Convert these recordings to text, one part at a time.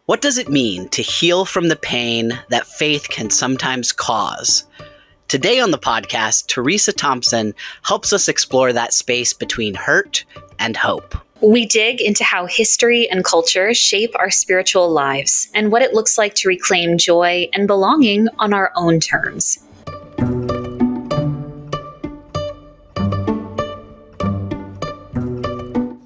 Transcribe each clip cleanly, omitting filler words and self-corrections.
What does it mean to heal from the pain that faith can sometimes cause? Today on the podcast, Teresa Thompson helps us explore that space between hurt and hope. We dig into how history and culture shape our spiritual lives and what it looks like to reclaim joy and belonging on our own terms.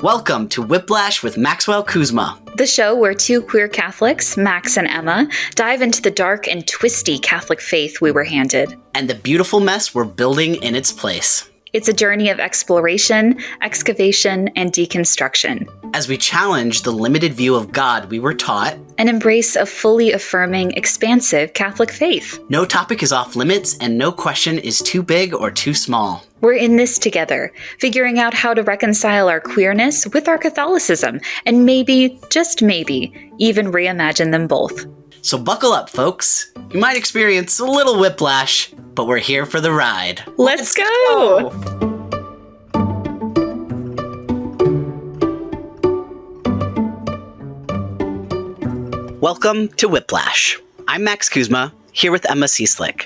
Welcome to Whiplash with Maxwell Kuzma, the show where two queer Catholics, Max and Emma, dive into the dark and twisty Catholic faith we were handed, and the beautiful mess we're building in its place. It's a journey of exploration, excavation, and deconstruction. As we challenge the limited view of God we were taught, and embrace a fully affirming, expansive Catholic faith. No topic is off limits, and no question is too big or too small. We're in this together, figuring out how to reconcile our queerness with our Catholicism, and maybe, just maybe, even reimagine them both. So buckle up, folks. You might experience a little whiplash, but we're here for the ride. Let's go! Welcome to Whiplash. I'm Max Kuzma, here with Emma Cieslik.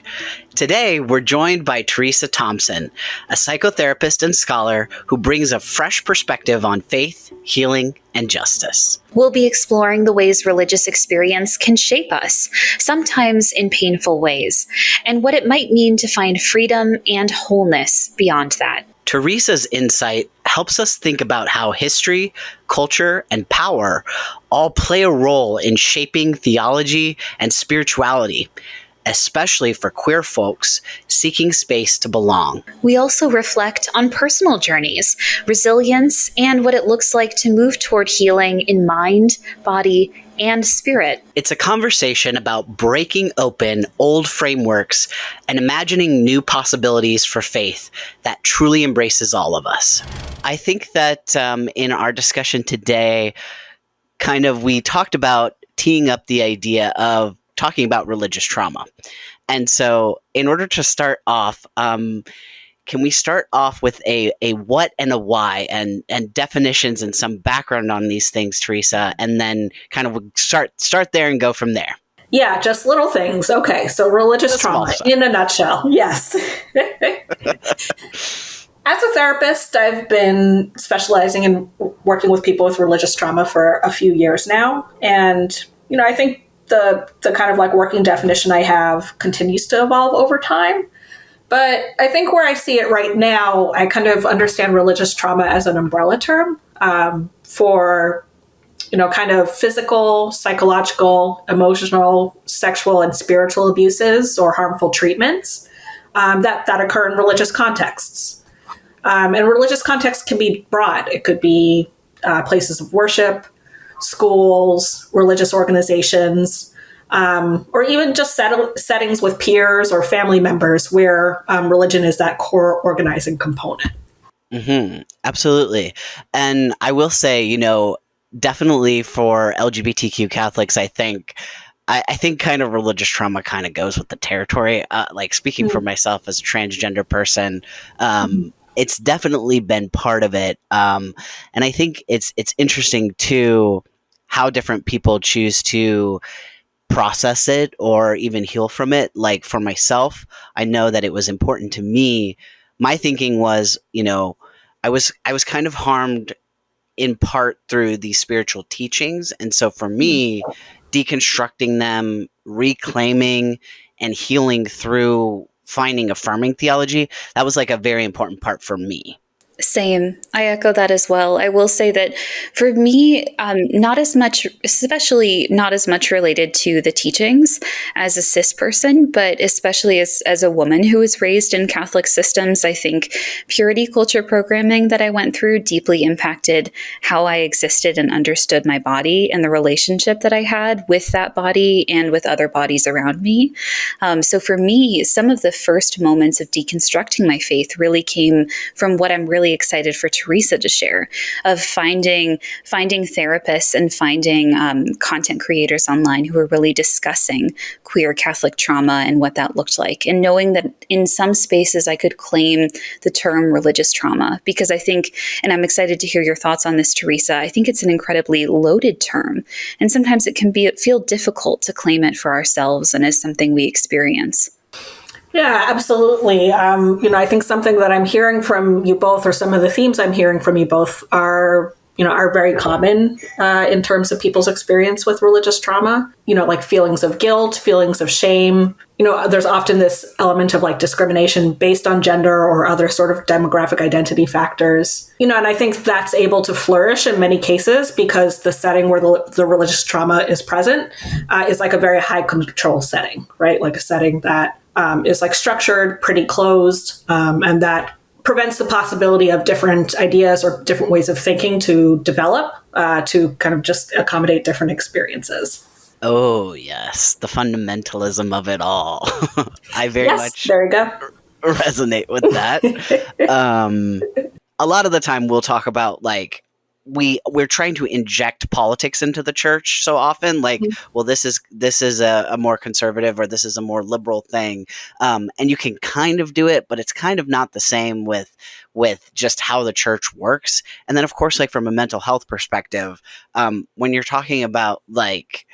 Today, we're joined by Teresa Thompson, a psychotherapist and scholar who brings a fresh perspective on faith, healing, and justice. We'll be exploring the ways religious experience can shape us, sometimes in painful ways, and what it might mean to find freedom and wholeness beyond that. Teresa's insight helps us think about how history, culture, and power all play a role in shaping theology and spirituality, especially for queer folks seeking space to belong. We also reflect on personal journeys, resilience, and what it looks like to move toward healing in mind, body, and spirit. It's a conversation about breaking open old frameworks and imagining new possibilities for faith that truly embraces all of us. I think that in our discussion today, we talked about teeing up the idea of talking about religious trauma. And so in order to start off, can we start off with a what and a why and definitions and some background on these things, Teresa, and then kind of start there and go from there? Yeah, just little things. Okay, so religious trauma in a nutshell. Yes. As a therapist, I've been specializing in working with people with religious trauma for a few years now. And, I think the kind of working definition I have continues to evolve over time. But I think where I see it right now, I kind of understand religious trauma as an umbrella term for, kind of physical, psychological, emotional, sexual, and spiritual abuses or harmful treatments that occur in religious contexts. And religious context can be broad. It could be places of worship, schools, religious organizations, or even just settings with peers or family members where religion is that core organizing component. Mm-hmm. Absolutely. And I will say, definitely for LGBTQ Catholics, I think kind of religious trauma kind of goes with the territory. Speaking for myself as a transgender person, it's definitely been part of it. And I think it's interesting too how different people choose to process it or even heal from it. Like for myself, I know that it was important to me. My thinking was, I was kind of harmed in part through these spiritual teachings. And so for me, deconstructing them, reclaiming and healing through finding affirming theology, that was a very important part for me. Same. I echo that as well. I will say that for me, not as much, especially not as much related to the teachings as a cis person, but especially as a woman who was raised in Catholic systems, I think purity culture programming that I went through deeply impacted how I existed and understood my body and the relationship that I had with that body and with other bodies around me. So for me, some of the first moments of deconstructing my faith really came from what I'm really really excited for Teresa to share, of finding therapists and finding content creators online who are really discussing queer Catholic trauma and what that looked like. And knowing that in some spaces I could claim the term religious trauma, because I think, and I'm excited to hear your thoughts on this, Teresa, I think it's an incredibly loaded term. And sometimes it can feel difficult to claim it for ourselves and as something we experience. Yeah, absolutely. I think something that I'm hearing from you both, or some of the themes I'm hearing from you both, are very common in terms of people's experience with religious trauma. Like feelings of guilt, feelings of shame. There's often this element of like discrimination based on gender or other sort of demographic identity factors. And I think that's able to flourish in many cases because the setting where the religious trauma is present is like a very high control setting, right? Like a setting that is like structured, pretty closed, and that prevents the possibility of different ideas or different ways of thinking to develop to kind of just accommodate different experiences. Oh, yes. The fundamentalism of it all. I very much there you go. Resonate with that. A lot of the time we'll talk about like, we're trying to inject politics into the church so often, like, well, this is a more conservative or this is a more liberal thing, and you can kind of do it, but it's kind of not the same with just how the church works. And then, of course, like from a mental health perspective, when you're talking about like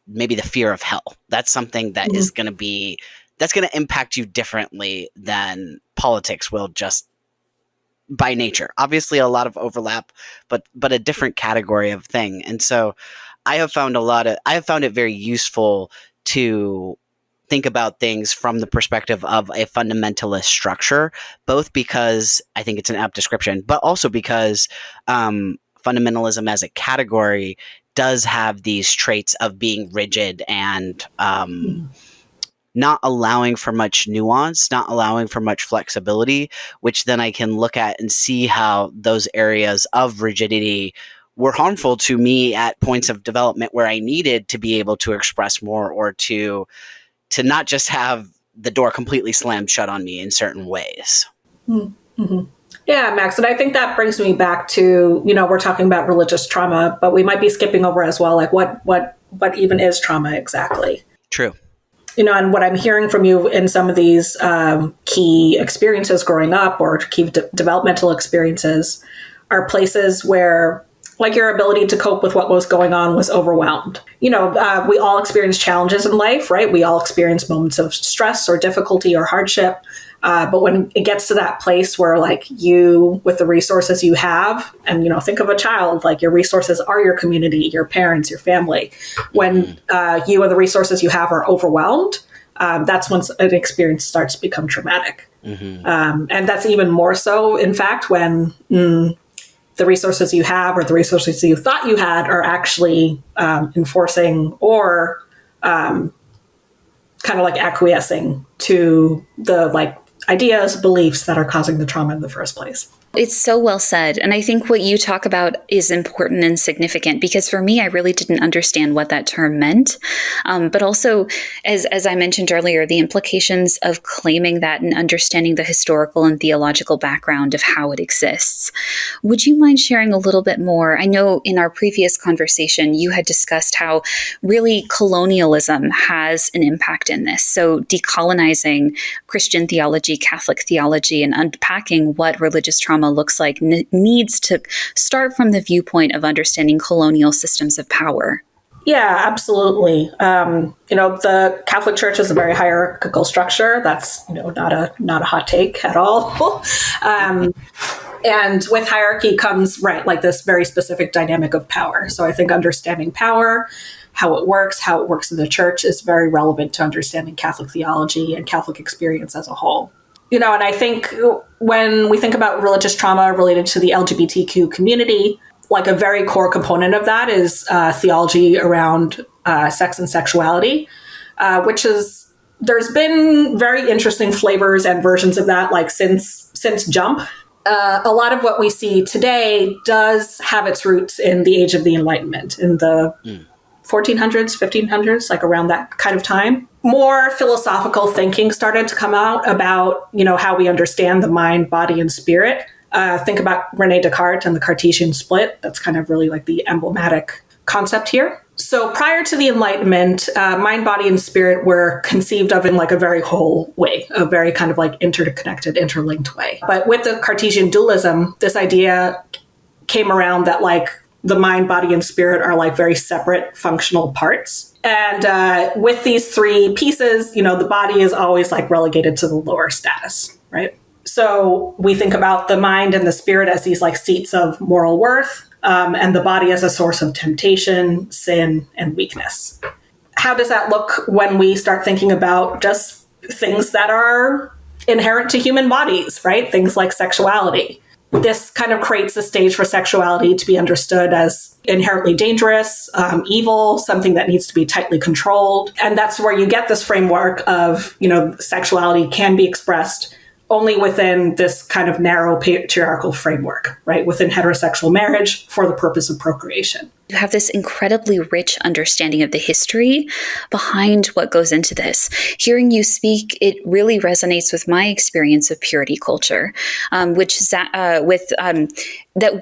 maybe the fear of hell, that's something that is going to impact you differently than politics will, just by nature. Obviously a lot of overlap, but a different category of thing. And so I have found it very useful to think about things from the perspective of a fundamentalist structure, both because I think it's an apt description, but also because fundamentalism as a category does have these traits of being rigid and not allowing for much nuance, not allowing for much flexibility, which then I can look at and see how those areas of rigidity were harmful to me at points of development where I needed to be able to express more, or to not just have the door completely slammed shut on me in certain ways. Mm-hmm. Yeah, Max. And I think that brings me back to, we're talking about religious trauma, but we might be skipping over as well, like what even is trauma exactly? True. And what I'm hearing from you in some of these key experiences growing up, or key developmental experiences, are places where, like, your ability to cope with what was going on was overwhelmed. We all experience challenges in life, right? We all experience moments of stress or difficulty or hardship. But when it gets to that place where, like, you, with the resources you have, and, think of a child, like, your resources are your community, your parents, your family. When you and the resources you have are overwhelmed, that's when an experience starts to become traumatic. And that's even more so, in fact, when the resources you have or the resources you thought you had are actually enforcing or kind of like acquiescing to the like ideas, beliefs that are causing the trauma in the first place. It's so well said. And I think what you talk about is important and significant, because for me, I really didn't understand what that term meant. But also, as I mentioned earlier, the implications of claiming that and understanding the historical and theological background of how it exists. Would you mind sharing a little bit more? I know in our previous conversation, you had discussed how really colonialism has an impact in this. So decolonizing Christian theology, Catholic theology, and unpacking what religious trauma looks like needs to start from the viewpoint of understanding colonial systems of power. Yeah, absolutely. The Catholic Church is a very hierarchical structure. That's not a hot take at all. And with hierarchy comes like this very specific dynamic of power. So I think understanding power, how it works in the church, is very relevant to understanding Catholic theology and Catholic experience as a whole. And I think when we think about religious trauma related to the LGBTQ community, like a very core component of that is theology around sex and sexuality, there's been very interesting flavors and versions of that, like since Jump. A lot of what we see today does have its roots in the Age of the Enlightenment, in the 1400s, 1500s, like around that kind of time. More philosophical thinking started to come out about, how we understand the mind, body, and spirit. Think about Rene Descartes and the Cartesian split. That's kind of really like the emblematic concept here. So prior to the Enlightenment, mind, body, and spirit were conceived of in like a very whole way, a very kind of like interconnected, interlinked way. But with the Cartesian dualism, this idea came around that like the mind, body, and spirit are like very separate functional parts. And with these three pieces, the body is always like relegated to the lower status, right? So we think about the mind and the spirit as these like seats of moral worth, and the body as a source of temptation, sin, and weakness. How does that look when we start thinking about just things that are inherent to human bodies, right? Things like sexuality. This kind of creates a stage for sexuality to be understood as inherently dangerous, evil, something that needs to be tightly controlled. And that's where you get this framework of, sexuality can be expressed only within this kind of narrow patriarchal framework, right? Within heterosexual marriage for the purpose of procreation. You have this incredibly rich understanding of the history behind what goes into this. Hearing you speak, it really resonates with my experience of purity culture, that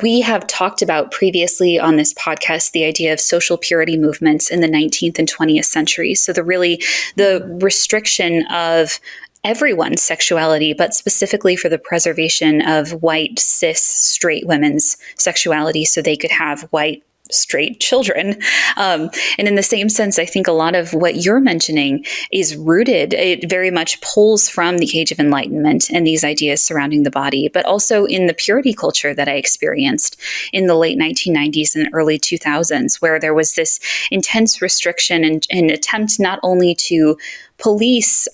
we have talked about previously on this podcast, the idea of social purity movements in the 19th and 20th centuries. So the restriction of everyone's sexuality, but specifically for the preservation of white, cis, straight women's sexuality so they could have white, straight children. And in the same sense, I think a lot of what you're mentioning is rooted, it very much pulls from the Age of Enlightenment and these ideas surrounding the body, but also in the purity culture that I experienced in the late 1990s and early 2000s, where there was this intense restriction and attempt not only to police,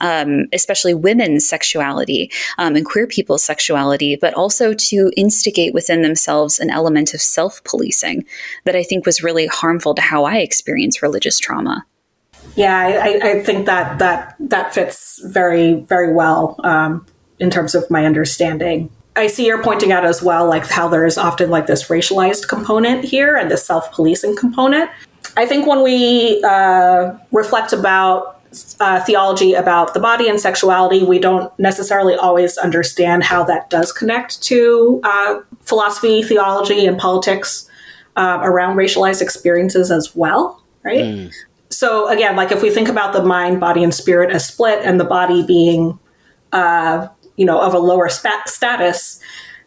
especially women's sexuality and queer people's sexuality, but also to instigate within themselves an element of self-policing that I think was really harmful to how I experience religious trauma. Yeah, I think that fits very, very well in terms of my understanding. I see you're pointing out as well, like how there is often like this racialized component here and this self-policing component. I think when we reflect about theology about the body and sexuality, we don't necessarily always understand how that does connect to philosophy, theology, and politics around racialized experiences as well, right? So again, like if we think about the mind, body, and spirit as split and the body being, of a lower status,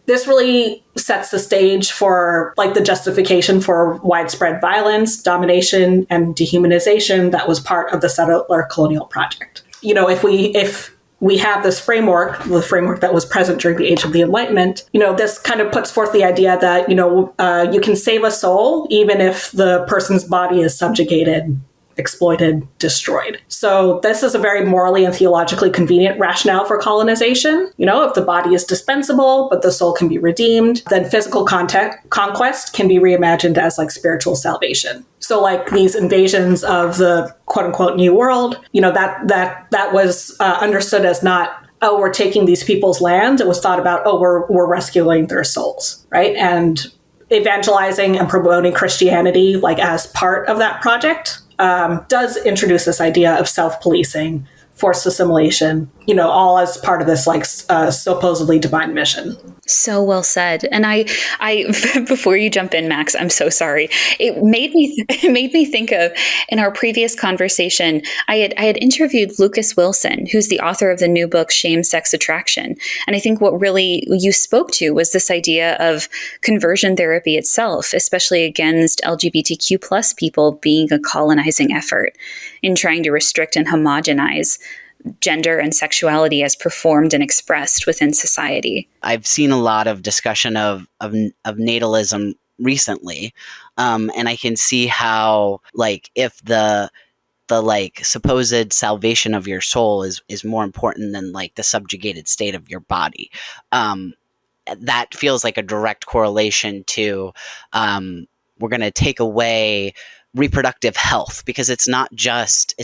this really sets the stage for like the justification for widespread violence, domination, and dehumanization that was part of the settler colonial project. If we have this framework, the framework that was present during the Age of the Enlightenment, this kind of puts forth the idea that, you can save a soul even if the person's body is subjugated, exploited, destroyed. So this is a very morally and theologically convenient rationale for colonization. If the body is dispensable, but the soul can be redeemed, then physical conquest can be reimagined as like spiritual salvation. So like these invasions of the quote unquote new world, that was understood as not, oh, we're taking these people's land. It was thought about, oh, we're rescuing their souls, right? And evangelizing and promoting Christianity like as part of that project does introduce this idea of self-policing, forced assimilation, all as part of this like supposedly divine mission. So well said. And I before you jump in, Max, I'm so sorry. It made me think of, in our previous conversation, I had interviewed Lucas Wilson, who's the author of the new book Shame, Sex, Attraction. And I think what really you spoke to was this idea of conversion therapy itself, especially against LGBTQ plus people being a colonizing effort in trying to restrict and homogenize gender and sexuality as performed and expressed within society. I've seen a lot of discussion of natalism recently, and I can see how, like, if the like supposed salvation of your soul is more important than like the subjugated state of your body, that feels like a direct correlation to we're going to take away reproductive health, because it's not just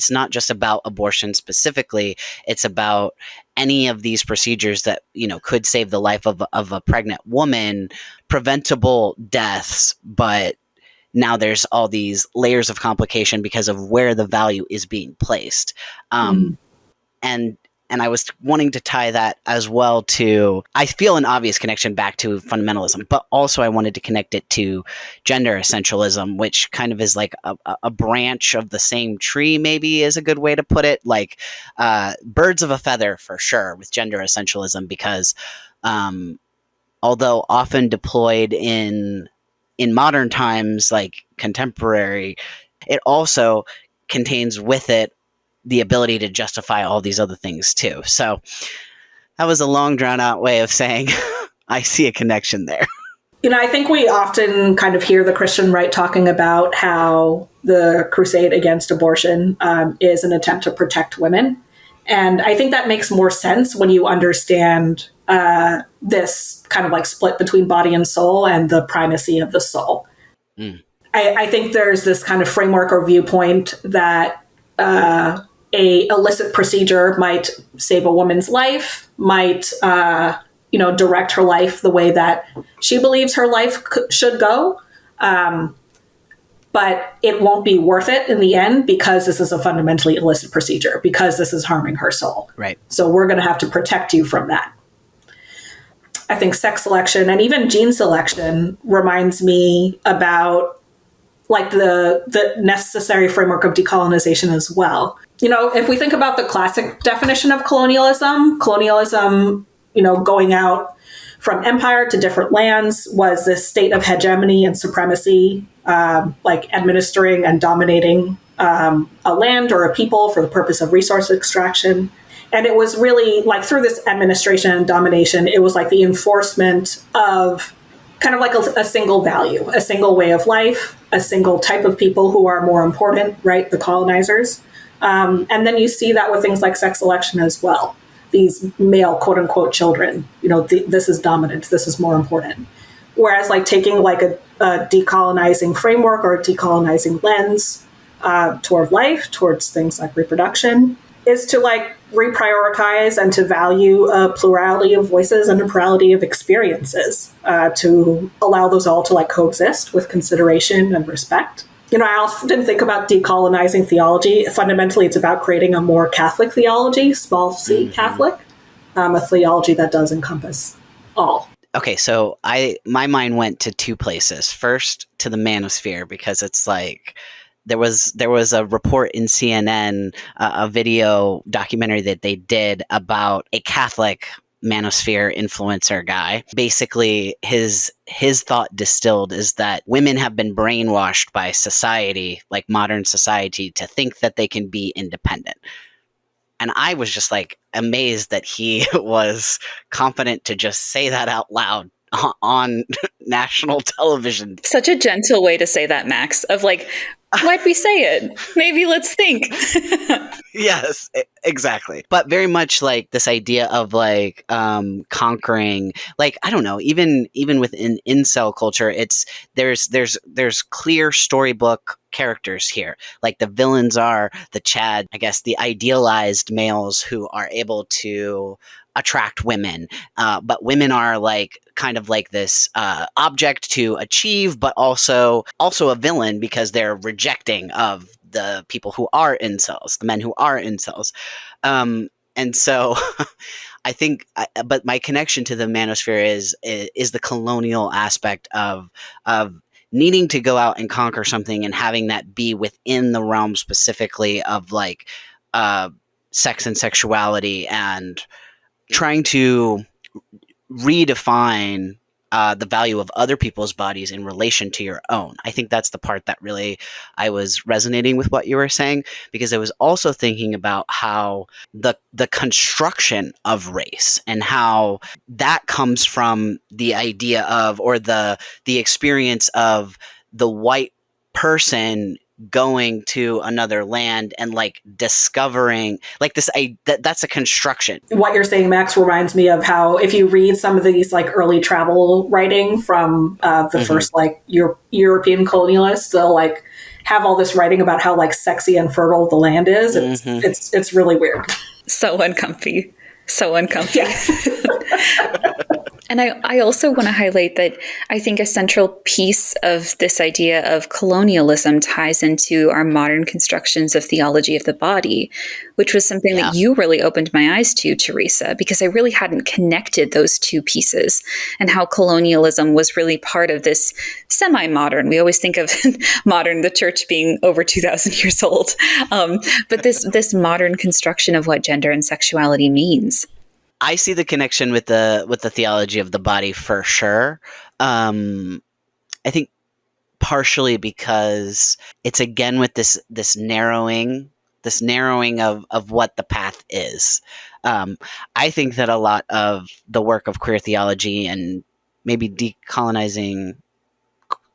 about abortion specifically. It's about any of these procedures that could save the life of a pregnant woman, preventable deaths, but now there's all these layers of complication because of where the value is being placed. And I was wanting to tie that as well to, I feel an obvious connection back to fundamentalism, but also I wanted to connect it to gender essentialism, which kind of is like a branch of the same tree, maybe is a good way to put it. Like birds of a feather for sure with gender essentialism, because although often deployed in modern times, like contemporary, it also contains with it the ability to justify all these other things too. So that was a long, drawn out way of saying I see a connection there. I think we often kind of hear the Christian right talking about how the crusade against abortion is an attempt to protect women. And I think that makes more sense when you understand this kind of like split between body and soul and the primacy of the soul. I think there's this kind of framework or viewpoint that a illicit procedure might save a woman's life, might direct her life the way that she believes her life should go, but it won't be worth it in the end because this is a fundamentally illicit procedure, because this is harming her soul. Right. So we're going to have to protect you from that. I think sex selection and even gene selection reminds me about like the necessary framework of decolonization as well. If we think about the classic definition of colonialism, going out from empire to different lands was this state of hegemony and supremacy, like administering and dominating a land or a people for the purpose of resource extraction. And it was really like through this administration and domination, it was like the enforcement of kind of like a single value, a single way of life, a single type of people who are more important, right? The colonizers. And then you see that with things like sex selection as well. These male, quote unquote, children, this is dominant, this is more important. Whereas like taking like a decolonizing framework or a decolonizing lens toward life, towards things like reproduction, is to like reprioritize and to value a plurality of voices and a plurality of experiences, to allow those all to like coexist with consideration and respect. I often think about decolonizing theology. Fundamentally, it's about creating a more Catholic theology, small c Catholic, a theology that does encompass all. Okay, so my mind went to two places. First, to the manosphere, because it's like there was a report in CNN, a video documentary that they did about a Catholic manosphere influencer guy. Basically, his thought distilled is that women have been brainwashed by society, like modern society, to think that they can be independent. And I was just like amazed that he was confident to just say that out loud on national television. Such a gentle way to say that, Max, of like, why'd we say it? Maybe let's think. Yes, exactly. But very much like this idea of like conquering, like, I don't know, even within incel culture, it's there's clear storybook characters here. Like the villains are the Chad, I guess, the idealized males who are able to attract women, but women are like kind of like this object to achieve, but also a villain because they're rejecting of the people who are incels, the men who are incels. And so I think, but my connection to the manosphere is the colonial aspect of needing to go out and conquer something and having that be within the realm specifically of like sex and sexuality, and trying to redefine the value of other people's bodies in relation to your own. I think that's the part that really I was resonating with what you were saying, because I was also thinking about how the construction of race and how that comes from the idea of, or the experience of the white person going to another land and like discovering like this, that's a construction. What you're saying, Max, reminds me of how if you read some of these like early travel writing from the first like European colonialists, they'll like have all this writing about how like sexy and fertile the land is. It's really weird. So uncomfy. Yeah. And I also want to highlight that I think a central piece of this idea of colonialism ties into our modern constructions of theology of the body, which was something Yeah. that you really opened my eyes to, Teresa, because I really hadn't connected those two pieces, and how colonialism was really part of this semi-modern. We always think of modern, the church being over 2,000 years old, but this modern construction of what gender and sexuality means. I see the connection with the theology of the body for sure. I think partially because it's again with this narrowing of what the path is. I think that a lot of the work of queer theology and maybe decolonizing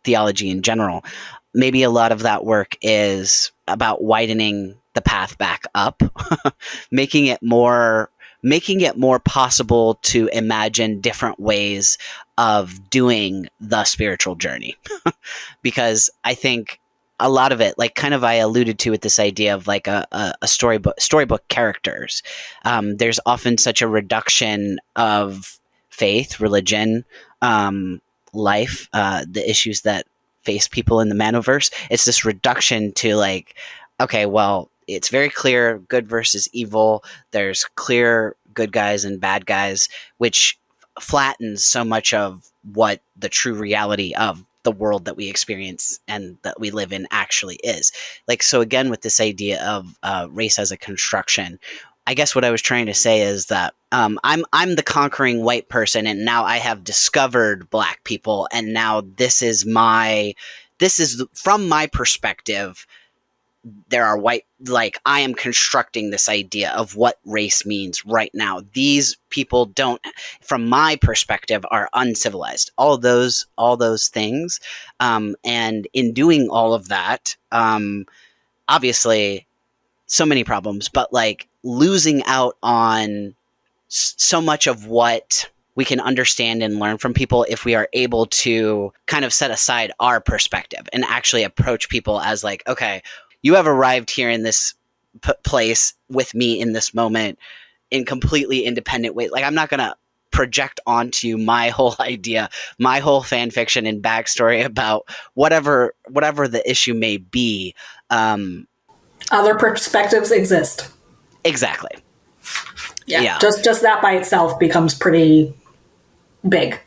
theology in general, maybe a lot of that work is about widening the path back up, making it more possible to imagine different ways of doing the spiritual journey. Because I think a lot of it, like kind of I alluded to with this idea of like a storybook characters, there's often such a reduction of faith, religion, life, the issues that face people in the manoverse. It's this reduction to like, okay, well, it's very clear good versus evil. There's clear good guys and bad guys, which flattens so much of what the true reality of the world that we experience and that we live in actually is. Like, so again, with this idea of race as a construction, I guess what I was trying to say is that I'm the conquering white person, and now I have discovered Black people, and now this is from my perspective. There are white, like I am constructing this idea of what race means right now. These people don't, from my perspective, are uncivilized. All those things, and in doing all of that, obviously, so many problems, but like losing out on so much of what we can understand and learn from people if we are able to kind of set aside our perspective and actually approach people as like, okay, you have arrived here in this place with me in this moment in completely independent way. Like, I'm not going to project onto you my whole idea, my whole fan fiction and backstory about whatever the issue may be. Other perspectives exist. Exactly. Yeah. Just that by itself becomes pretty big.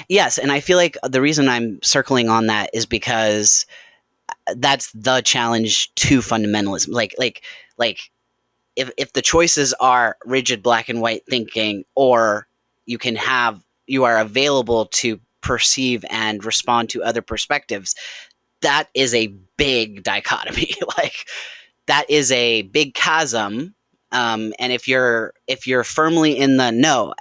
Yes, and I feel like the reason I'm circling on that is because that's the challenge to fundamentalism. Like if the choices are rigid black and white thinking, or you are available to perceive and respond to other perspectives, that is a big dichotomy. Like, that is a big chasm. And if you're firmly in the no,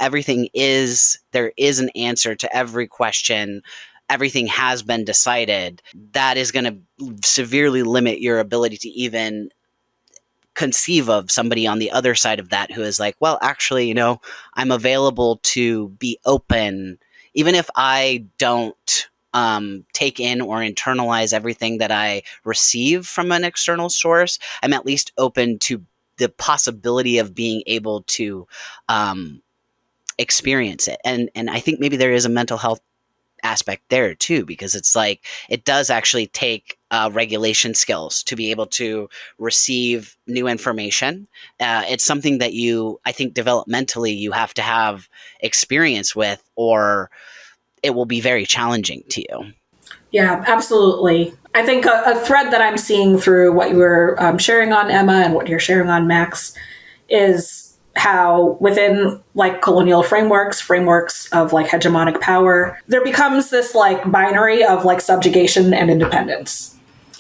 there is an answer to every question, everything has been decided, that is going to severely limit your ability to even conceive of somebody on the other side of that who is like, well, actually, I'm available to be open, even if I don't take in or internalize everything that I receive from an external source. I'm at least open to the possibility of being able to experience it. And I think maybe there is a mental health aspect there too, because it's like, it does actually take regulation skills to be able to receive new information. It's something that I think developmentally you have to have experience with, or it will be very challenging to you. Yeah, absolutely. I think a thread that I'm seeing through what you were sharing on, Emma, and what you're sharing on, Max, is how within like colonial frameworks of like hegemonic power, there becomes this like binary of like subjugation and independence.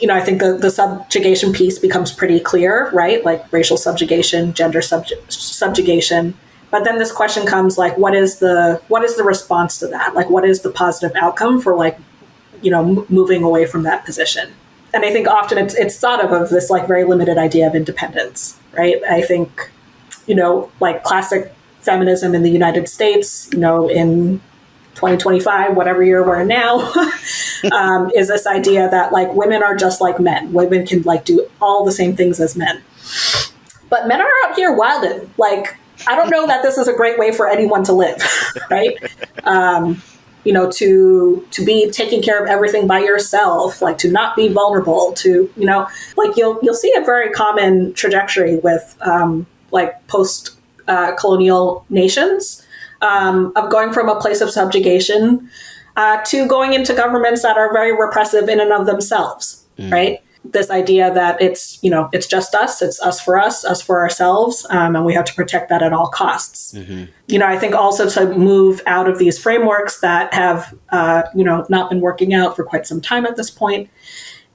I think the subjugation piece becomes pretty clear, right? Like racial subjugation, gender subjugation. But then this question comes like, what is the response to that? Like, what is the positive outcome for like, moving away from that position? And I think often it's thought of this like very limited idea of independence, right? I think, like classic feminism in the United States, in 2025, whatever year we're in now, is this idea that like women are just like men. Women can like do all the same things as men. But men are out here wilding. Like, I don't know that this is a great way for anyone to live, right? To be taking care of everything by yourself, like to not be vulnerable, to, like you'll see a very common trajectory with like post colonial nations of going from a place of subjugation to going into governments that are very repressive in and of themselves, right? This idea that it's just us, it's us for ourselves, and we have to protect that at all costs. I think also to move out of these frameworks that have, not been working out for quite some time at this point,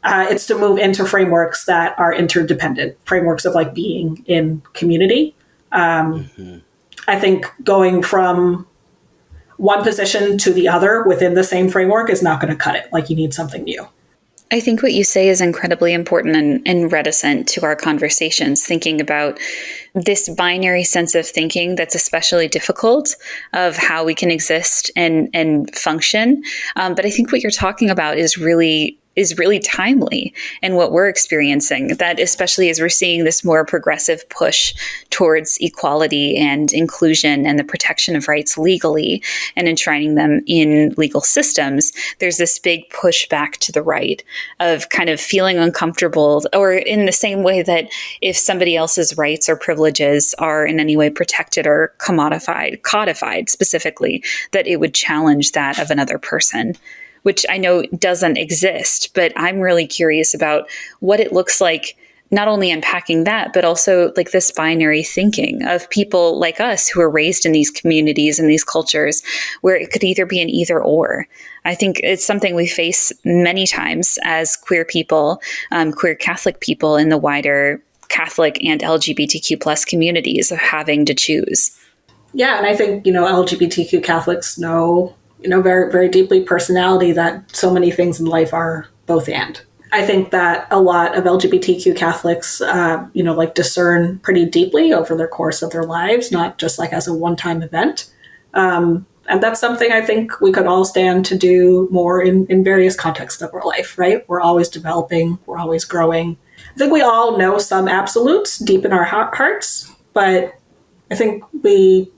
it's to move into frameworks that are interdependent, frameworks of like being in community. I think going from one position to the other within the same framework is not going to cut it. Like, you need something new. I think what you say is incredibly important and reticent to our conversations, thinking about this binary sense of thinking that's especially difficult of how we can exist and function. But I think what you're talking about is really timely in what we're experiencing, that especially as we're seeing this more progressive push towards equality and inclusion and the protection of rights legally and enshrining them in legal systems, there's this big push back to the right of kind of feeling uncomfortable, or in the same way that if somebody else's rights or privileges are in any way protected or codified specifically, that it would challenge that of another person, which I know doesn't exist. But I'm really curious about what it looks like, not only unpacking that, but also like this binary thinking of people like us who are raised in these communities and these cultures where it could either be an either or. I think it's something we face many times as queer people, queer Catholic people in the wider Catholic and LGBTQ plus communities, of having to choose. Yeah, and I think, LGBTQ Catholics know very, very deeply personality that so many things in life are both and. I think that a lot of LGBTQ Catholics, discern pretty deeply over the course of their lives, not just like as a one-time event. And that's something I think we could all stand to do more in various contexts of our life, right? We're always developing, we're always growing. I think we all know some absolutes deep in our hearts, but I think we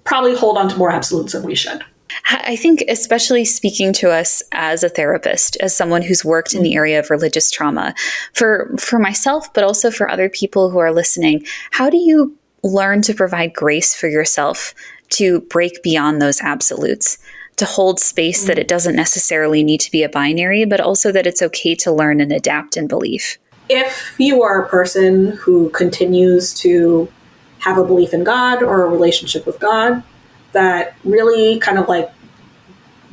probably hold on to more absolutes than we should. I think, especially speaking to us as a therapist, as someone who's worked in the area of religious trauma, for myself, but also for other people who are listening, how do you learn to provide grace for yourself to break beyond those absolutes, to hold space that it doesn't necessarily need to be a binary, but also that it's okay to learn and adapt in belief? If you are a person who continues to have a belief in God or a relationship with God, that really kind of like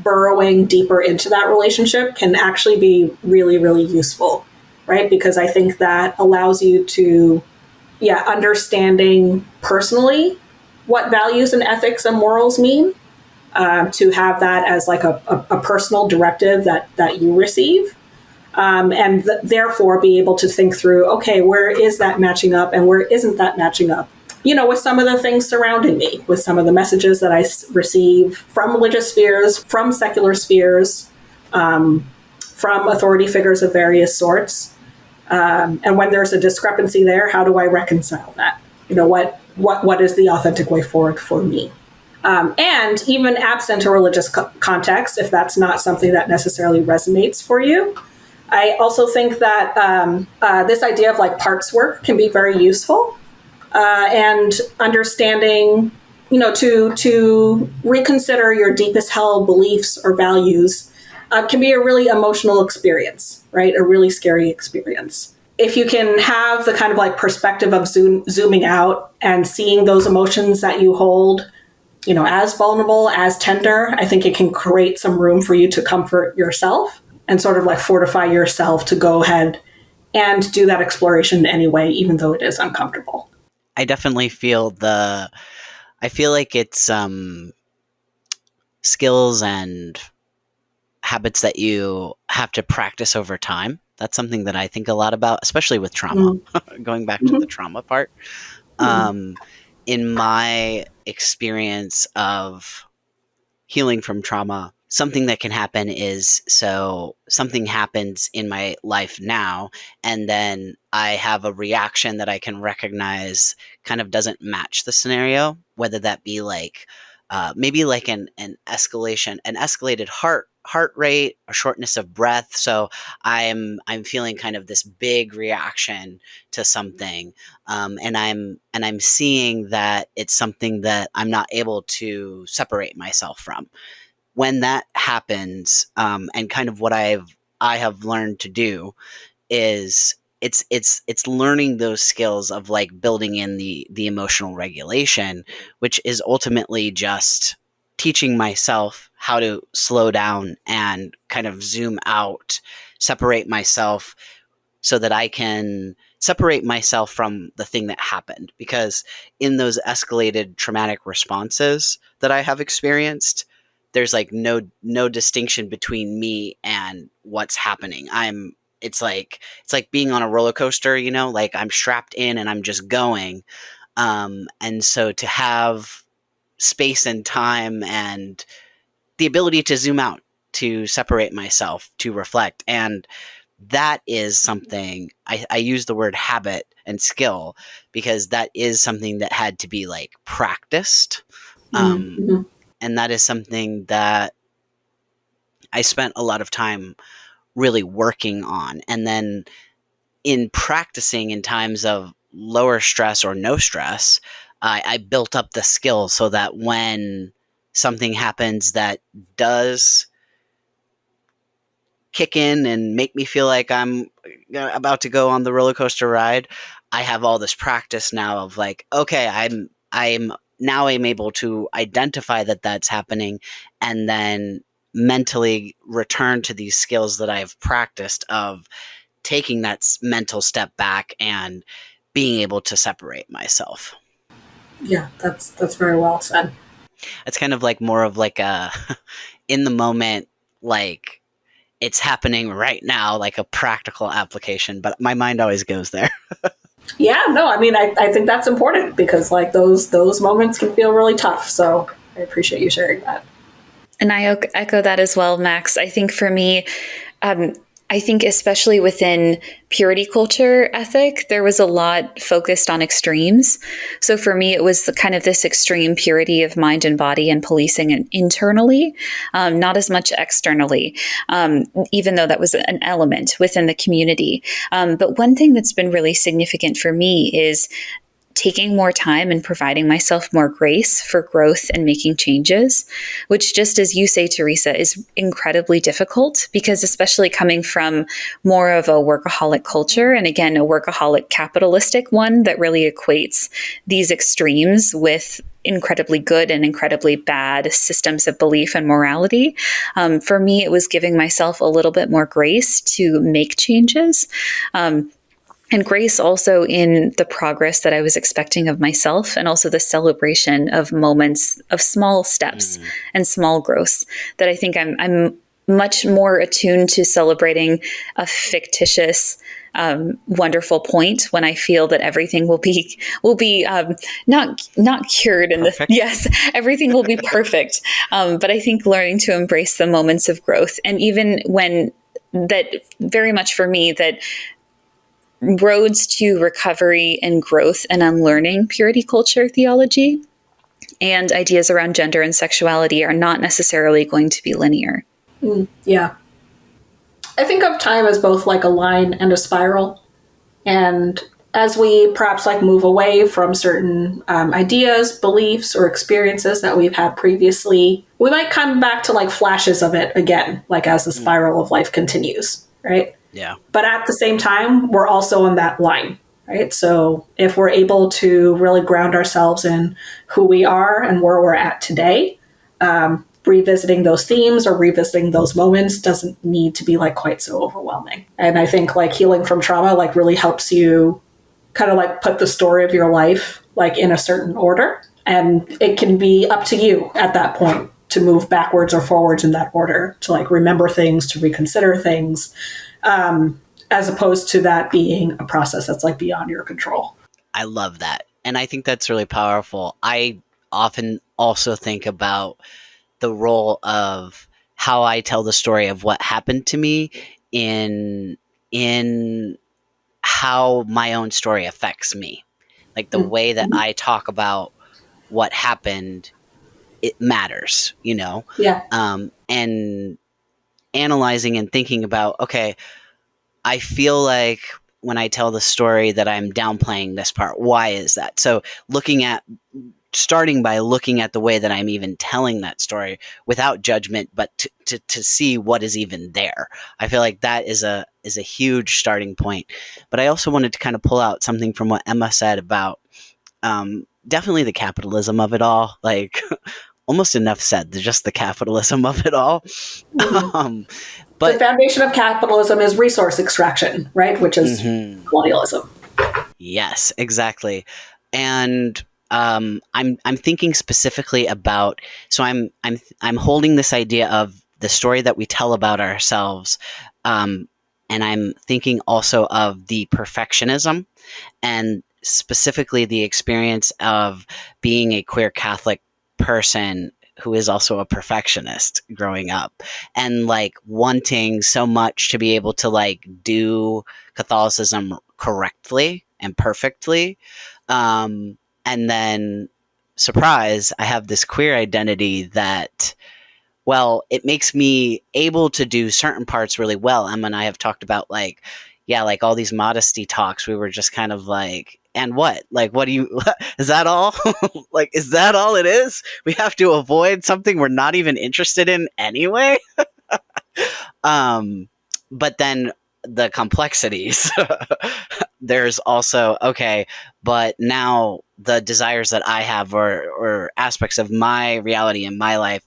burrowing deeper into that relationship can actually be really, really useful, right? Because I think that allows you to, understanding personally what values and ethics and morals mean, to have that as like a personal directive that you receive, and therefore be able to think through, okay, where is that matching up and where isn't that matching up? With some of the things surrounding me, with some of the messages that I receive from religious spheres, from secular spheres, from authority figures of various sorts. And when there's a discrepancy there, how do I reconcile that? What is the authentic way forward for me? And even absent a religious context, if that's not something that necessarily resonates for you, I also think that this idea of like parts work can be very useful. And understanding, to reconsider your deepest held beliefs or values can be a really emotional experience, right? A really scary experience. If you can have the kind of like perspective of zooming out and seeing those emotions that you hold, as vulnerable, as tender, I think it can create some room for you to comfort yourself and sort of like fortify yourself to go ahead and do that exploration anyway, even though it is uncomfortable. I definitely feel I feel like it's skills and habits that you have to practice over time. That's something that I think a lot about, especially with trauma, going back to the trauma part. In my experience of healing from trauma, something that can happen is, so something happens in my life now, and then I have a reaction that I can recognize kind of doesn't match the scenario, whether that be like maybe like an escalated heart rate, a shortness of breath. So I'm feeling kind of this big reaction to something, and I'm seeing that it's something that I'm not able to separate myself from. When that happens, and kind of what I have learned to do is it's learning those skills of like building in the emotional regulation, which is ultimately just teaching myself how to slow down and kind of zoom out, separate myself so that I can separate myself from the thing that happened. Because in those escalated traumatic responses that I have experienced, there's like no distinction between me and what's happening. It's like being on a roller coaster, like I'm strapped in and I'm just going. And so to have space and time and the ability to zoom out, to separate myself, to reflect, and that is something I use the word habit and skill, because that is something that had to be like practiced. Mm-hmm. And that is something that I spent a lot of time really working on. And then in practicing in times of lower stress or no stress, I built up the skill so that when something happens that does kick in and make me feel like I'm about to go on the roller coaster ride, I have all this practice now of like, okay, I'm able to identify that that's happening, and then mentally return to these skills that I've practiced of taking that mental step back and being able to separate myself. Yeah, that's very well said. It's kind of like more of like a in the moment, like it's happening right now, like a practical application, but my mind always goes there. Yeah, no, I mean, I think that's important because like those moments can feel really tough. So I appreciate you sharing that. And I echo that as well, Max. I think for me, I think especially within purity culture ethic, there was a lot focused on extremes. So for me, it was kind of this extreme purity of mind and body and policing it internally, not as much externally, even though that was an element within the community. But one thing that's been really significant for me is taking more time and providing myself more grace for growth and making changes, which, just as you say, Teresa, is incredibly difficult because, especially coming from more of a workaholic culture, and again, a workaholic capitalistic one that really equates these extremes with incredibly good and incredibly bad systems of belief and morality. For me, it was giving myself a little bit more grace to make changes. And grace also in the progress that I was expecting of myself, and also the celebration of moments of small steps and small growth that I think I'm much more attuned to celebrating a fictitious, wonderful point when I feel that everything will be not cured in Perfect. yes, everything will be perfect. But I think learning to embrace the moments of growth, and even when that very much for me that roads to recovery and growth and unlearning purity culture theology and ideas around gender and sexuality are not necessarily going to be linear. Yeah. I think of time as both like a line and a spiral. And as we perhaps like move away from certain ideas, beliefs, or experiences that we've had previously, we might come back to like flashes of it again, like as the spiral of life continues, right? Yeah. But at the same time, we're also on that line, right? So if we're able to really ground ourselves in who we are and where we're at today, revisiting those themes or revisiting those moments doesn't need to be like quite so overwhelming. And I think like healing from trauma like really helps you kind of like put the story of your life like in a certain order. And it can be up to you at that point to move backwards or forwards in that order, to like remember things, to reconsider things, as opposed to that being a process that's like beyond your control. I love that. And I think that's really powerful. I often also think about the role of how I tell the story of what happened to me in how my own story affects me. Like the way that I talk about what happened, it matters, Yeah. And analyzing and thinking about, okay, I feel like when I tell the story that I'm downplaying this part. Why is that? So starting by looking at the way that I'm even telling that story without judgment, but to see what is even there. I feel like that is a huge starting point. But I also wanted to kind of pull out something from what Emma said about definitely the capitalism of it all. Like almost enough said, just the capitalism of it all. But the foundation of capitalism is resource extraction, right? Which is colonialism. Yes, exactly. And I'm thinking specifically about, so I'm holding this idea of the story that we tell about ourselves, and I'm thinking also of the perfectionism, and specifically the experience of being a queer Catholic person who is also a perfectionist growing up, and like wanting so much to be able to like do Catholicism correctly and perfectly. And then, surprise, I have this queer identity that, well, it makes me able to do certain parts really well. Emma and I have talked about like, yeah, like all these modesty talks. We were just kind of like, and what? Like, what do you, is that all? Like, is that all it is? We have to avoid something we're not even interested in anyway? But then the complexities. There's also, okay, but now the desires that I have or aspects of my reality in my life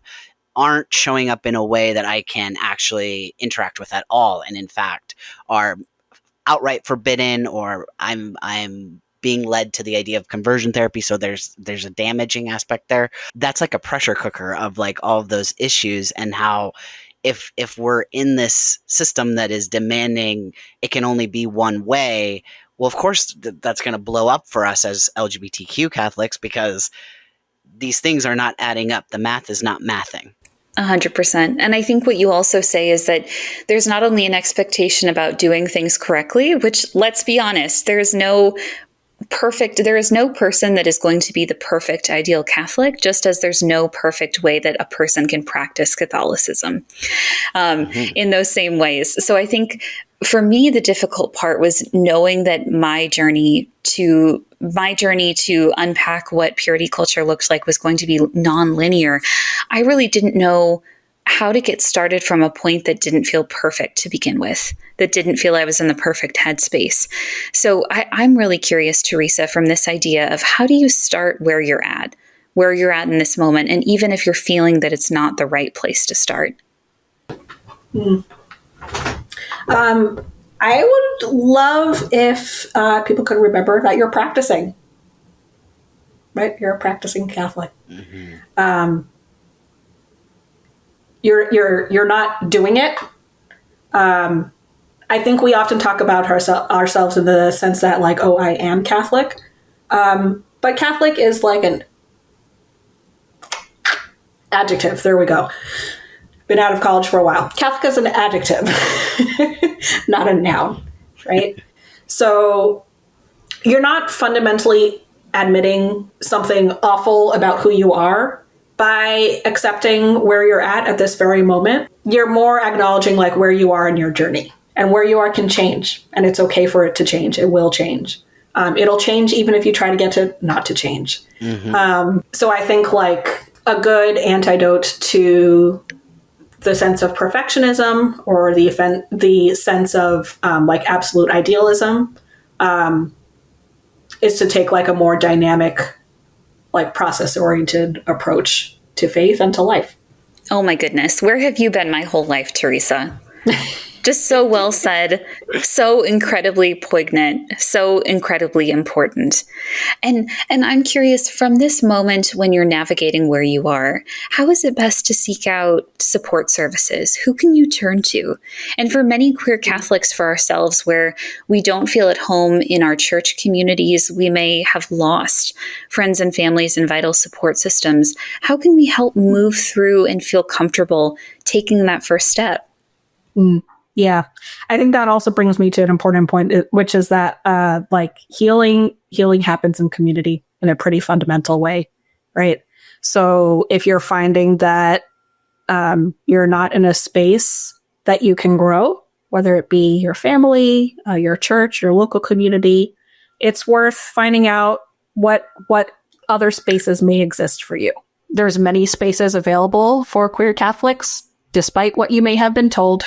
aren't showing up in a way that I can actually interact with at all, and in fact are outright forbidden, or I'm being led to the idea of conversion therapy. So there's a damaging aspect there. That's like a pressure cooker of like all of those issues, and how if we're in this system that is demanding it can only be one way, well, of course that's going to blow up for us as LGBTQ Catholics, because these things are not adding up. The math is not mathing. 100%. And I think what you also say is that there's not only an expectation about doing things correctly, which, let's be honest, there is no person that is going to be the perfect ideal Catholic, just as there's no perfect way that a person can practice Catholicism in those same ways. So I think for me, the difficult part was knowing that my journey to unpack what purity culture looks like was going to be non-linear. I really didn't know how to get started from a point that didn't feel perfect to begin with, that didn't feel I was in the perfect headspace. So I'm really curious, Teresa, from this idea of how do you start where you're at in this moment, and even if you're feeling that it's not the right place to start. I would love if people could remember that you're practicing, right? You're a practicing Catholic. You're not doing it. I think we often talk about ourselves in the sense that like, oh, I am Catholic. But Catholic is like an adjective. There we go. Been out of college for a while. Catholic is an adjective, not a noun, right? So you're not fundamentally admitting something awful about who you are by accepting where you're at this very moment. You're more acknowledging like where you are in your journey, and where you are can change, and it's okay for it to change. It will change. It'll change even if you try to get to not to change. So I think like a good antidote to the sense of perfectionism or the sense of like absolute idealism is to take like a more dynamic, like process-oriented approach to faith and to life. Oh my goodness. Where have you been my whole life, Teresa? Just so well said, so incredibly poignant, so incredibly important. And I'm curious, from this moment when you're navigating where you are, how is it best to seek out support services? Who can you turn to? And for many queer Catholics, for ourselves, where we don't feel at home in our church communities, we may have lost friends and families and vital support systems. How can we help move through and feel comfortable taking that first step? Yeah, I think that also brings me to an important point, which is that like healing happens in community in a pretty fundamental way, right? So if you're finding that you're not in a space that you can grow, whether it be your family, your church, your local community, it's worth finding out what other spaces may exist for you. There's many spaces available for queer Catholics, despite what you may have been told.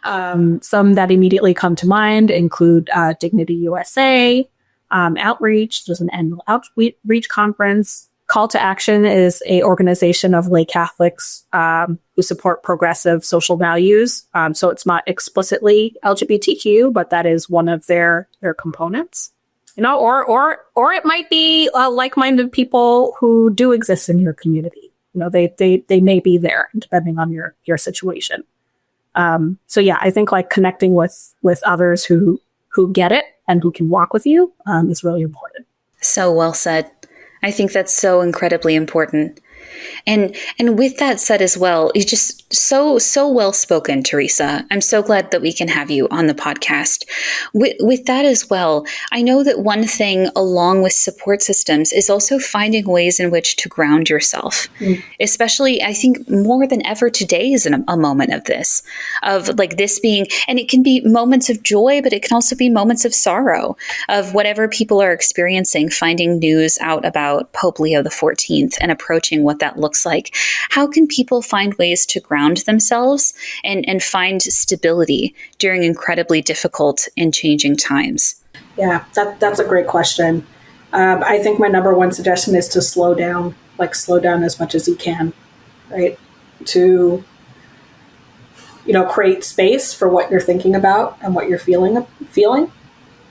Some that immediately come to mind include Dignity USA, Outreach. There's an annual Outreach conference. Call to Action is a organization of lay Catholics who support progressive social values. So it's not explicitly LGBTQ, but that is one of their components. You know, or it might be like-minded people who do exist in your community. You know, they may be there depending on your situation. So yeah, I think like connecting with others who get it and who can walk with you is really important. So well said. I think that's so incredibly important. And with that said as well, you're just so well spoken, Teresa. I'm so glad that we can have you on the podcast. With that as well, I know that one thing along with support systems is also finding ways in which to ground yourself. Especially, I think more than ever today is a moment of this, of like this being, and it can be moments of joy, but it can also be moments of sorrow, of whatever people are experiencing, finding news out about Pope Leo XIV and approaching what that looks like. How can people find ways to ground themselves and find stability during incredibly difficult and changing times? Yeah, that's a great question. I think my number one suggestion is to slow down as much as you can, right? To, create space for what you're thinking about and what you're feeling.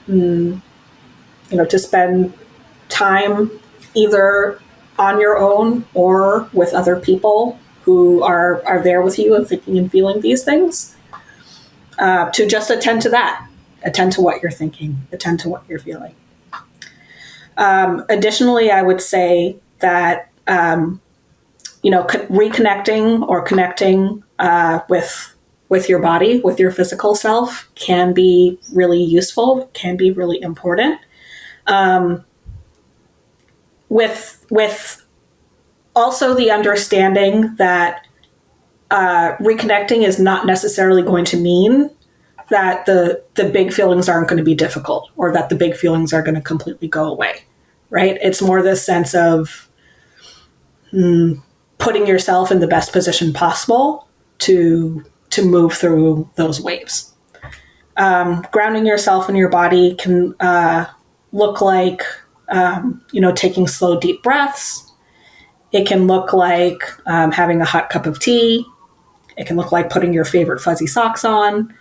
To spend time either on your own or with other people who are there with you and thinking and feeling these things, to just attend to what you're thinking, attend to what you're feeling. Additionally, I would say that, reconnecting or connecting with your body, with your physical self can be really useful, can be really important. With also the understanding that reconnecting is not necessarily going to mean that the big feelings aren't going to be difficult or that the big feelings are going to completely go away, right? It's more this sense of putting yourself in the best position possible to move through those waves. Grounding yourself in your body can look like taking slow, deep breaths. It can look like having a hot cup of tea. It can look like putting your favorite fuzzy socks on.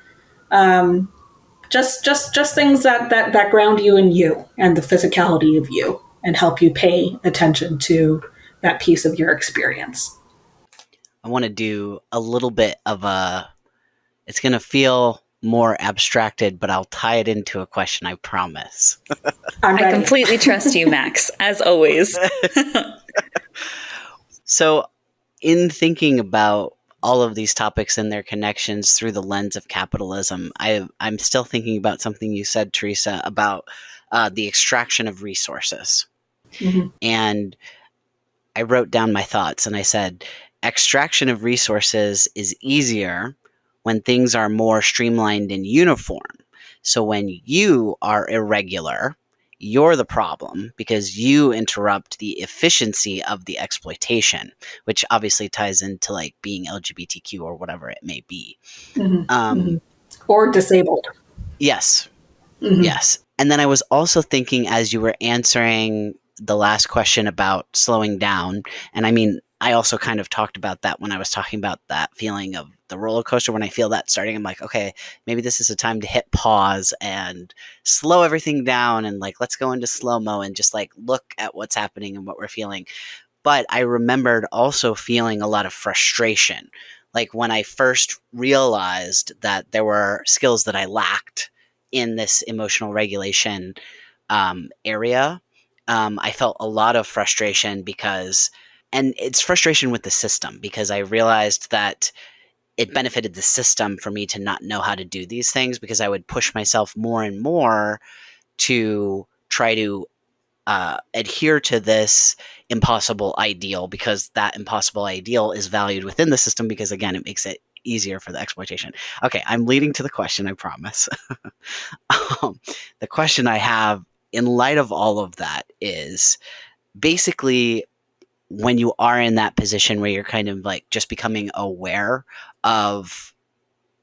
Just things that ground you in you and the physicality of you and help you pay attention to that piece of your experience. I want to do a little bit of it's going to feel more abstracted, but I'll tie it into a question, I promise. I completely trust you, Max, as always. So in thinking about all of these topics and their connections through the lens of capitalism, I'm still thinking about something you said, Teresa, about the extraction of resources. Mm-hmm. And I wrote down my thoughts and I said, extraction of resources is easier when things are more streamlined and uniform. So when you are irregular, you're the problem because you interrupt the efficiency of the exploitation, which obviously ties into like being LGBTQ or whatever it may be. Mm-hmm. Or disabled. Yes. Mm-hmm. Yes. And then I was also thinking as you were answering the last question about slowing down, and I mean, I also kind of talked about that when I was talking about that feeling of the roller coaster. When I feel that starting, I'm like, okay, maybe this is a time to hit pause and slow everything down and like, let's go into slow-mo and just like look at what's happening and what we're feeling. But I remembered also feeling a lot of frustration. Like when I first realized that there were skills that I lacked in this emotional regulation area, I felt a lot of frustration because, and it's frustration with the system, because I realized that it benefited the system for me to not know how to do these things, because I would push myself more and more to try to adhere to this impossible ideal, because that impossible ideal is valued within the system, because again, it makes it easier for the exploitation. Okay, I'm leading to the question, I promise. The question I have in light of all of that is basically, when you are in that position where you're kind of like just becoming aware of,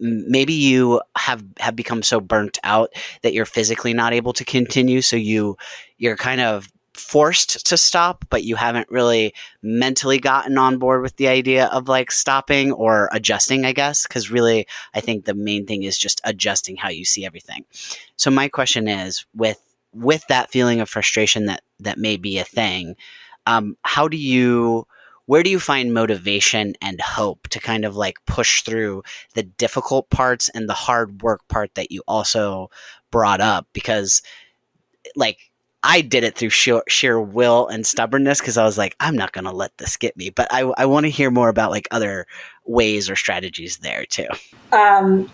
maybe you have become so burnt out that you're physically not able to continue, so you're kind of forced to stop, but you haven't really mentally gotten on board with the idea of like stopping or adjusting, I guess, because really I think the main thing is just adjusting how you see everything. So my question is, with that feeling of frustration that may be a thing, how do you where do you find motivation and hope to kind of like push through the difficult parts and the hard work part that you also brought up? Because like, I did it through sheer will and stubbornness, because I was like, I'm not going to let this get me. But I want to hear more about like other ways or strategies there too. The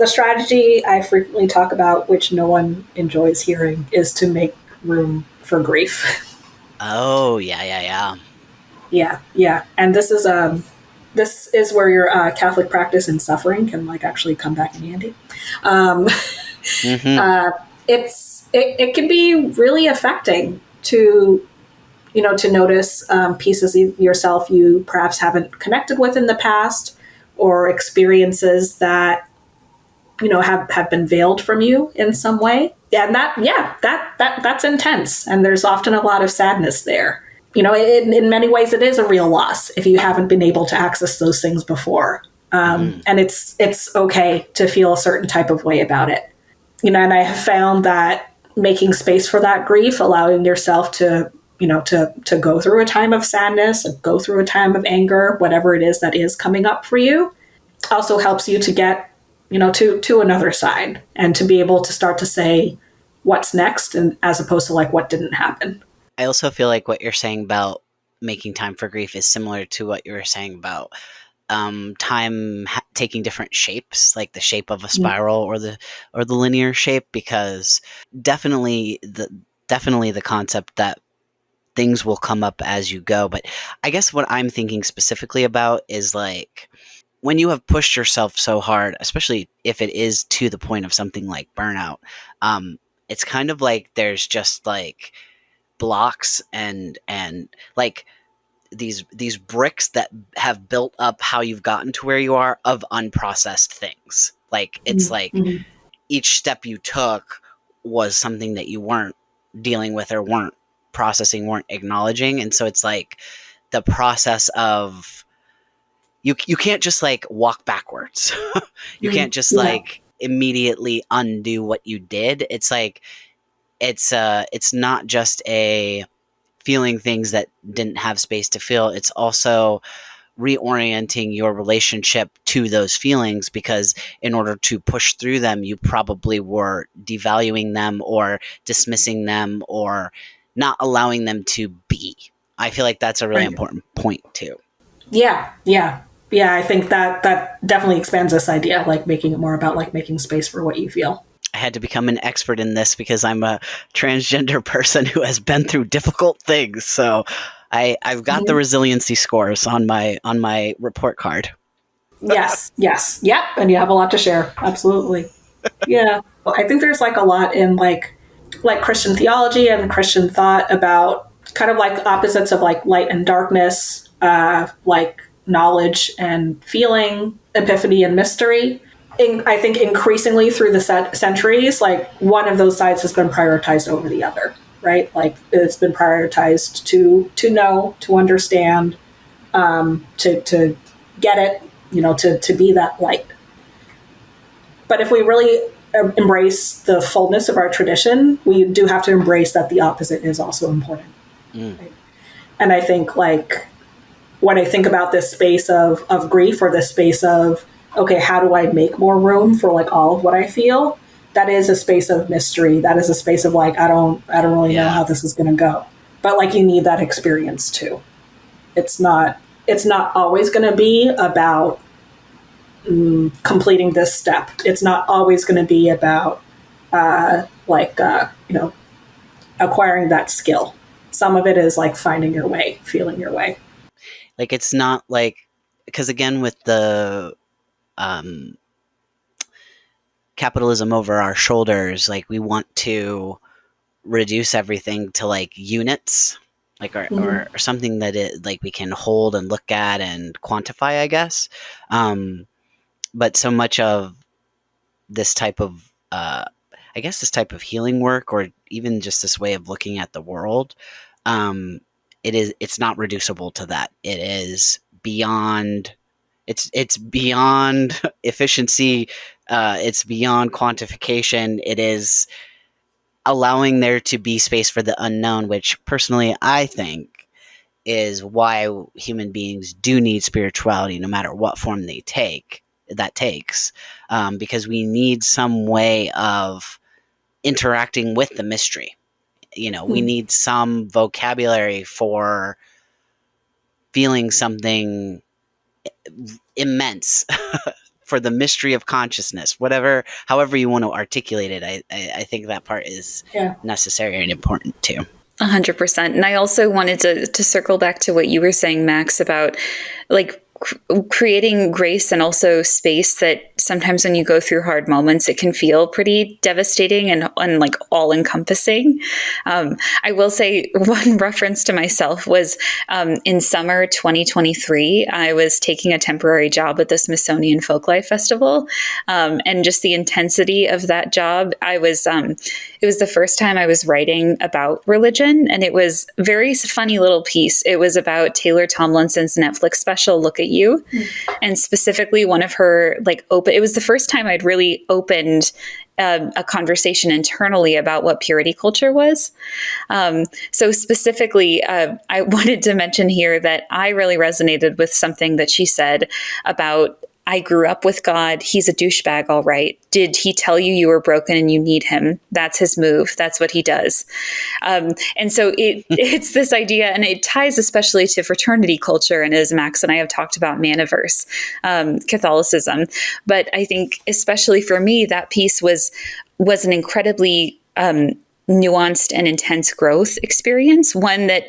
strategy I frequently talk about, which no one enjoys hearing, is to make room for grief. Oh, yeah. Yeah. And this is where your Catholic practice in suffering can like actually come back in handy. Mm-hmm. It can be really affecting to to notice pieces of yourself you perhaps haven't connected with in the past, or experiences that have been veiled from you in some way. And that's intense, and there's often a lot of sadness there. In many ways it is a real loss if you haven't been able to access those things before. And it's okay to feel a certain type of way about it. And I have found that making space for that grief, allowing yourself to to go through a time of sadness, go through a time of anger, whatever it is that is coming up for you, also helps you to get to another side, and to be able to start to say what's next, and as opposed to like what didn't happen. I also feel like what you're saying about making time for grief is similar to what you were saying about time taking different shapes, like the shape of a spiral or the linear shape, because definitely the concept that things will come up as you go. But I guess what I'm thinking specifically about is like, when you have pushed yourself so hard, especially if it is to the point of something like burnout, it's kind of like there's just like blocks and like these bricks that have built up how you've gotten to where you are, of unprocessed things. Like, it's like each step you took was something that you weren't dealing with, or weren't processing, weren't acknowledging. And so it's like the process of, you can't just like walk backwards. You can't just like immediately undo what you did. It's like, it's not just a feeling things that didn't have space to feel. It's also reorienting your relationship to those feelings, because in order to push through them, you probably were devaluing them or dismissing them or not allowing them to be. I feel like that's a really important point too. Yeah, I think that definitely expands this idea, like making it more about like making space for what you feel. I had to become an expert in this because I'm a transgender person who has been through difficult things. So I've got the resiliency scores on my report card. Yes. Yep. And you have a lot to share. Absolutely. Yeah. Well, I think there's like a lot in like Christian theology and Christian thought about kind of like opposites of like light and darkness, like knowledge and feeling, epiphany and mystery. I think increasingly through the centuries, like one of those sides has been prioritized over the other. right? Like it's been prioritized to know, to understand, to get it, to be that light. But if we really embrace the fullness of our tradition, we do have to embrace that the opposite is also important. Right? And I think, like, when I think about this space of grief, or this space of, okay, how do I make more room for like all of what I feel? That is a space of mystery. That is a space of like, I don't really know how this is going to go. But like, you need that experience too. It's not always going to be about completing this step. It's not always going to be about acquiring that skill. Some of it is like finding your way, feeling your way. Like, it's not like, because again, with the capitalism over our shoulders, like, we want to reduce everything to like units, like, or something that it, like, we can hold and look at and quantify, I guess. But so much of this type of, this type of healing work, or even just this way of looking at the world, it's not reducible to that. It is beyond, it's beyond efficiency. It's beyond quantification. It is allowing there to be space for the unknown, which personally I think is why human beings do need spirituality, no matter what form that takes, because we need some way of interacting with the mystery. We need some vocabulary for feeling something immense for the mystery of consciousness, however you want to articulate it. I think that part is necessary and important too. 100%. And I also wanted to circle back to what you were saying, Max, about like creating grace and also space that sometimes when you go through hard moments, it can feel pretty devastating and like all encompassing. I will say one reference to myself was in summer 2023, I was taking a temporary job at the Smithsonian Folklife Festival. And just the intensity of that job, it was the first time I was writing about religion. And it was a very funny little piece. It was about Taylor Tomlinson's Netflix special, Look at You. And specifically one of her it was the first time I'd really opened a conversation internally about what purity culture was. So specifically, I wanted to mention here that I really resonated with something that she said about, I grew up with God. He's a douchebag, all right. Did he tell you you were broken and you need him? That's his move. That's what he does. And so it's this idea, and it ties especially to fraternity culture. And as Max and I have talked about, Maniverse, Catholicism. But I think especially for me, that piece was an incredibly nuanced and intense growth experience, one that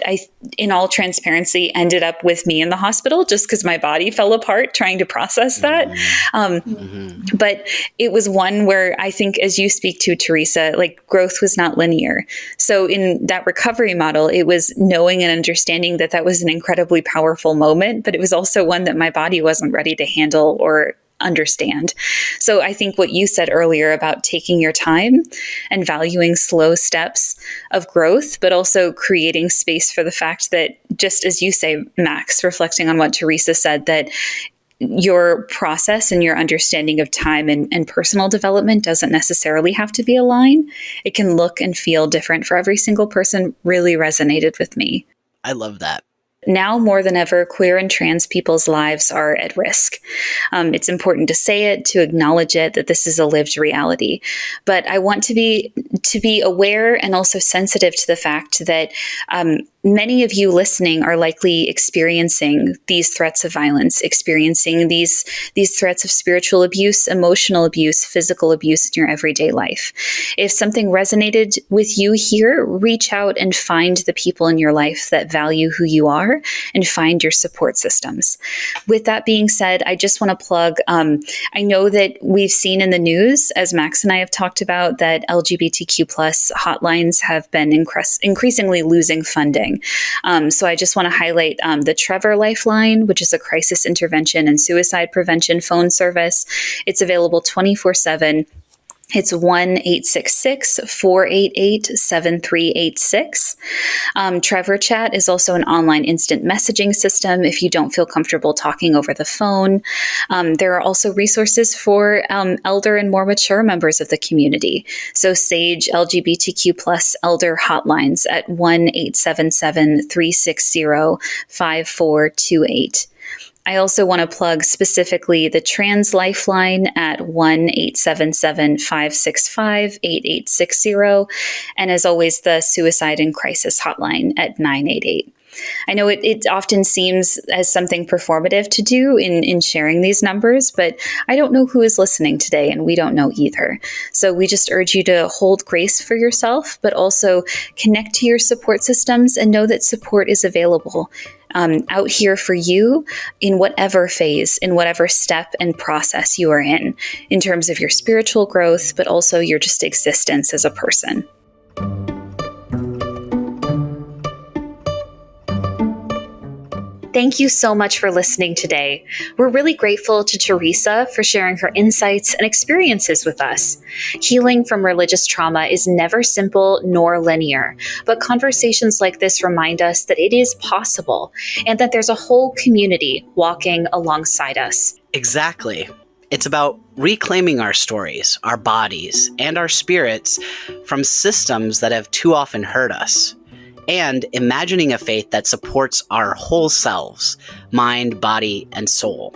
in all transparency, ended up with me in the hospital just because my body fell apart trying to process that. But it was one where I think, as you speak to, Teresa, like, growth was not linear. So in that recovery model, it was knowing and understanding that was an incredibly powerful moment, but it was also one that my body wasn't ready to handle or understand. So I think what you said earlier about taking your time and valuing slow steps of growth, but also creating space for the fact that, just as you say, Max, reflecting on what Teresa said, that your process and your understanding of time and personal development doesn't necessarily have to be aligned. It can look and feel different for every single person, really resonated with me. I love that. Now more than ever, queer and trans people's lives are at risk. It's important to say it, to acknowledge it, that this is a lived reality. But I want to be aware and also sensitive to the fact that many of you listening are likely experiencing these threats of violence, experiencing these threats of spiritual abuse, emotional abuse, physical abuse in your everyday life. If something resonated with you here, reach out and find the people in your life that value who you are and find your support systems. With that being said, I just want to plug, I know that we've seen in the news, as Max and I have talked about, that LGBTQ plus hotlines have been increasingly losing funding. So I just want to highlight the Trevor Lifeline, which is a crisis intervention and suicide prevention phone service. It's available 24/7. It's 1-866-488-7386. Trevor Chat is also an online instant messaging system if you don't feel comfortable talking over the phone. There are also resources for elder and more mature members of the community. So Sage LGBTQ plus elder hotlines at 1-877-360-5428. I also want to plug specifically the Trans Lifeline at 1-877-565-8860, and as always, the Suicide and Crisis Hotline at 988. I know it often seems as something performative to do in sharing these numbers, but I don't know who is listening today, and we don't know either. So we just urge you to hold grace for yourself, but also connect to your support systems and know that support is available out here for you in whatever phase, in whatever step and process you are in terms of your spiritual growth, but also your just existence as a person. Thank you so much for listening today. We're really grateful to Teresa for sharing her insights and experiences with us. Healing from religious trauma is never simple nor linear, but conversations like this remind us that it is possible and that there's a whole community walking alongside us. Exactly. It's about reclaiming our stories, our bodies, and our spirits from systems that have too often hurt us, and imagining a faith that supports our whole selves, mind, body, and soul.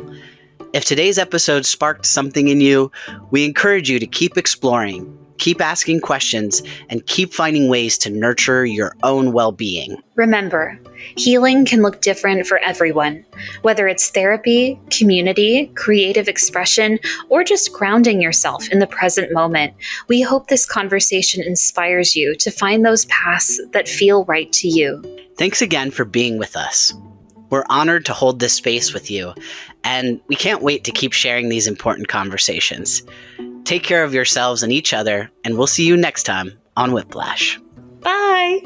If today's episode sparked something in you, we encourage you to keep exploring, keep asking questions, and keep finding ways to nurture your own well-being. Remember, healing can look different for everyone. Whether it's therapy, community, creative expression, or just grounding yourself in the present moment, we hope this conversation inspires you to find those paths that feel right to you. Thanks again for being with us. We're honored to hold this space with you, and we can't wait to keep sharing these important conversations. Take care of yourselves and each other, and we'll see you next time on Whiplash. Bye!